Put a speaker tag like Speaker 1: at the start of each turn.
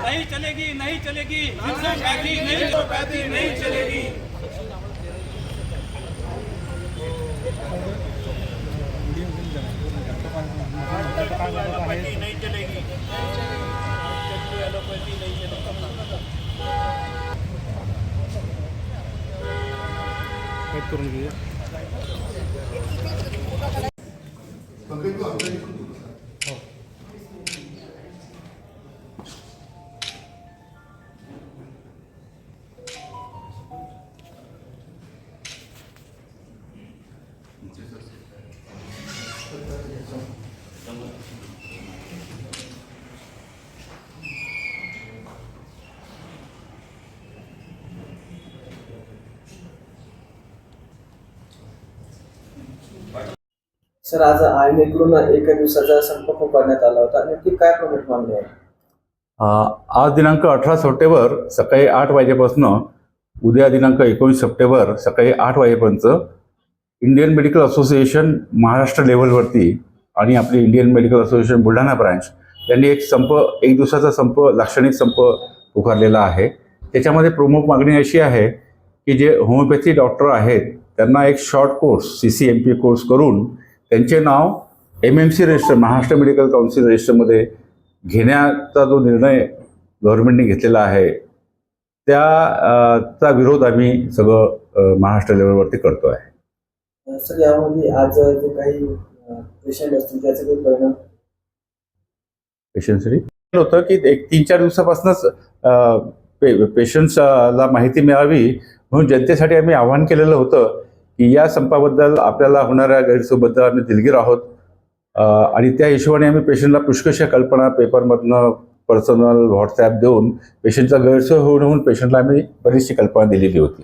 Speaker 1: नहीं चलेगी, नहीं चलेगी, होम्योपैथी नहीं चलेगी। नहीं चलेगी, एलोपैथी नहीं चलेगी।
Speaker 2: सर, आज आयनेकडून एका दिवसाचा संप पुकारण्यात आला होता. नक्की काय प्रमुख मागणी आहे?
Speaker 3: आज दिनांक 18 सप्टेंबर सकाळी 8 वाजेपासून उद्या दिनांक 19 सप्टेंबर सकाळी 8 वाजेपर्यंत इंडियन मेडिकल असोसिएशन महाराष्ट्र लेव्हलवरती आणि आपली Indian medical association Buldhana branch यांनी एक दिवसाचा संप, लाक्षणिक संप पुकारलेला आहे. त्याच्यामध्ये प्रमुख मागणी अशी आहे की जे होमिओपॅथी डॉक्टर आहेत त्यांना एक शॉर्ट कोर्स CCMP कोर्स करून त्यांचे नाव MMC register, Maharashtra medical council रजिस्टरमध्ये घेण्याचा जो निर्णय गव्हर्नमेंटने घेतलेला आहे त्याचा विरोध आम्ही सगळं महाराष्ट्र लेवलवरती करतो आहे.
Speaker 2: सर, यामध्ये आज जे काही पेशंट असतील त्याचे काही परिणाम
Speaker 3: पेशंटसाठी होतं की 3-4 दिवसापासूनच पेशंट्सला माहिती मिळावी म्हणून जनतेसाठी आम्ही आवाहन केलेलं होतं की या संपाबद्दल आपल्याला होणाऱ्या गैरसोयीबद्दल आम्ही दिलगीर आहोत आणि त्या हिशोबाने आम्ही पेशंटला पुष्कळशा कल्पना पेपरमधनं पर्सनल व्हॉट्सॲप देऊन पेशंटचा गैरसोय होऊ नये म्हणून पेशंटला आम्ही बरीचशी कल्पना दिलेली होती.